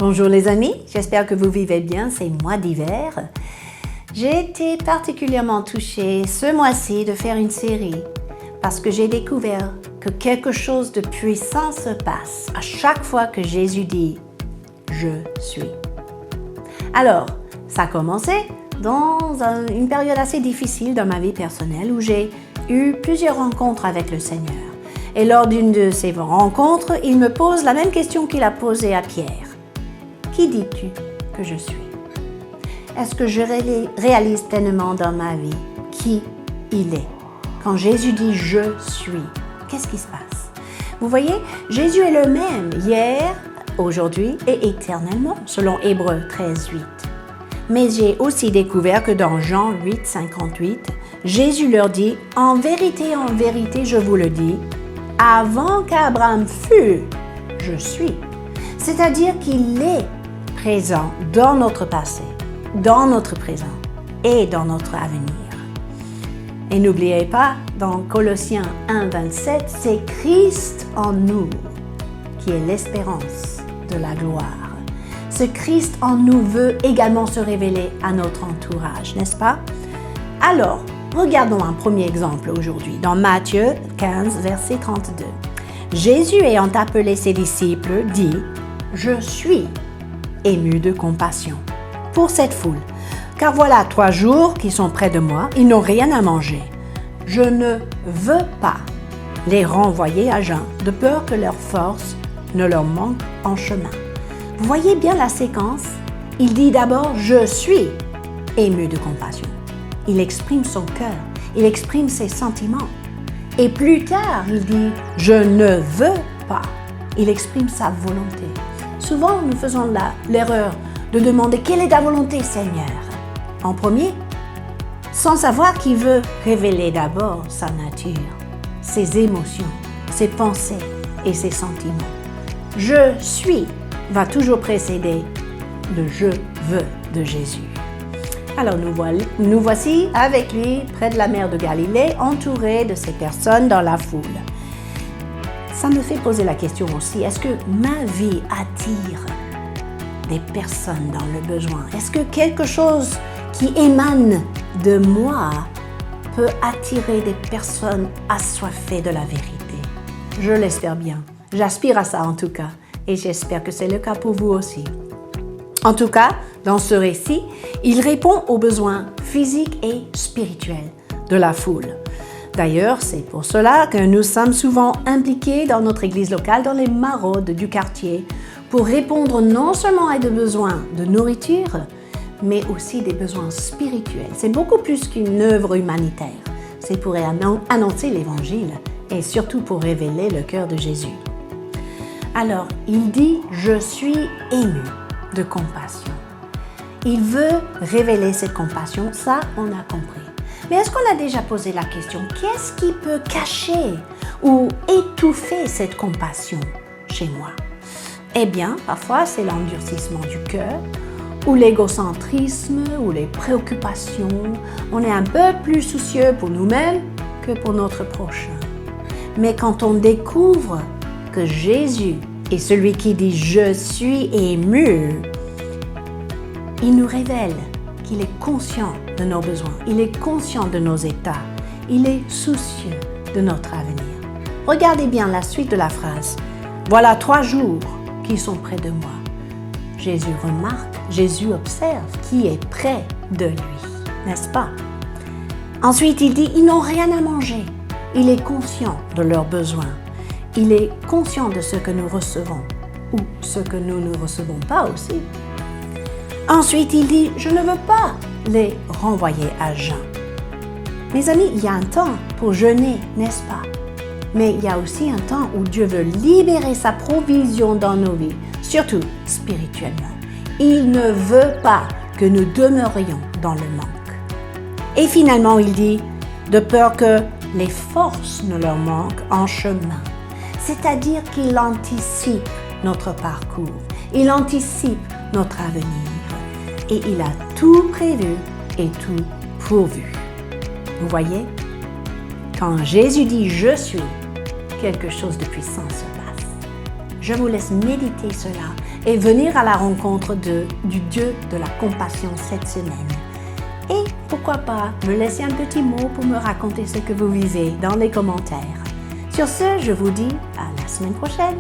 Bonjour les amis, j'espère que vous vivez bien ces mois d'hiver. J'ai été particulièrement touchée ce mois-ci de faire une série parce que j'ai découvert que quelque chose de puissant se passe à chaque fois que Jésus dit « Je suis ». Alors, ça a commencé dans une période assez difficile dans ma vie personnelle où j'ai eu plusieurs rencontres avec le Seigneur. Et lors d'une de ces rencontres, il me pose la même question qu'il a posée à Pierre. Qui dis-tu que je suis? Est-ce que je réalise pleinement dans ma vie qui il est? Quand Jésus dit « je suis », qu'est-ce qui se passe? Vous voyez, Jésus est le même hier, aujourd'hui et éternellement, selon Hébreux 13:8. Mais j'ai aussi découvert que dans Jean 8:58, Jésus leur dit « En vérité, je vous le dis, avant qu'Abraham fût, je suis ». C'est-à-dire qu'il est présent dans notre passé, dans notre présent et dans notre avenir. Et n'oubliez pas, dans Colossiens 1:27, c'est Christ en nous qui est l'espérance de la gloire. Ce Christ en nous veut également se révéler à notre entourage, n'est-ce pas? Alors, regardons un premier exemple aujourd'hui, dans Matthieu 15, verset 32. Jésus ayant appelé ses disciples dit « Je suis ému de compassion pour cette foule, car voilà 3 jours qu'ils sont près de moi, ils n'ont rien à manger. Je ne veux pas les renvoyer à jeun, de peur que leur force ne leur manque en chemin. » Vous voyez bien la séquence? Il dit d'abord « Je suis ému de compassion ». Il exprime son cœur, il exprime ses sentiments. Et plus tard, il dit « Je ne veux pas ». Il exprime sa volonté. Souvent, nous faisons l'erreur de demander « Quelle est ta volonté, Seigneur ?» en premier, sans savoir qu'il veut révéler d'abord sa nature, ses émotions, ses pensées et ses sentiments. « Je suis » va toujours précéder le « je veux » de Jésus. Alors nous voici avec lui près de la mer de Galilée, entouré de ces personnes dans la foule. Ça me fait poser la question aussi, est-ce que ma vie attire des personnes dans le besoin? Est-ce que quelque chose qui émane de moi peut attirer des personnes assoiffées de la vérité? Je l'espère bien. J'aspire à ça en tout cas. Et j'espère que c'est le cas pour vous aussi. En tout cas, dans ce récit, il répond aux besoins physiques et spirituels de la foule. D'ailleurs, c'est pour cela que nous sommes souvent impliqués dans notre église locale, dans les maraudes du quartier, pour répondre non seulement à des besoins de nourriture, mais aussi des besoins spirituels. C'est beaucoup plus qu'une œuvre humanitaire. C'est pour annoncer l'Évangile et surtout pour révéler le cœur de Jésus. Alors, il dit « Je suis ému de compassion ». Il veut révéler cette compassion, ça on a compris. Mais est-ce qu'on a déjà posé la question, qu'est-ce qui peut cacher ou étouffer cette compassion chez moi? Eh bien, parfois c'est l'endurcissement du cœur, ou l'égocentrisme, ou les préoccupations. On est un peu plus soucieux pour nous-mêmes que pour notre prochain. Mais quand on découvre que Jésus est celui qui dit « Je suis ému », il nous révèle qu'il est conscient de nos besoins, il est conscient de nos états, il est soucieux de notre avenir. Regardez bien la suite de la phrase. « Voilà 3 jours qu'ils sont près de moi ». Jésus remarque, Jésus observe qui est près de lui, n'est-ce pas? Ensuite, il dit « Ils n'ont rien à manger ». Il est conscient de leurs besoins. Il est conscient de ce que nous recevons ou ce que nous ne recevons pas aussi. Ensuite, il dit « Je ne veux pas les renvoyer à jeun ». Mes amis, il y a un temps pour jeûner, n'est-ce pas? Mais il y a aussi un temps où Dieu veut libérer sa provision dans nos vies, surtout spirituellement. Il ne veut pas que nous demeurions dans le manque. Et finalement, il dit « De peur que les forces ne leur manquent en chemin ». C'est-à-dire qu'il anticipe notre parcours, il anticipe notre avenir et il a tout prévu et tout pourvu. Vous voyez? Quand Jésus dit « Je suis », quelque chose de puissant se passe. Je vous laisse méditer cela et venir à la rencontre du Dieu de la compassion cette semaine. Et pourquoi pas me laisser un petit mot pour me raconter ce que vous vivez dans les commentaires. Sur ce, je vous dis à la semaine prochaine.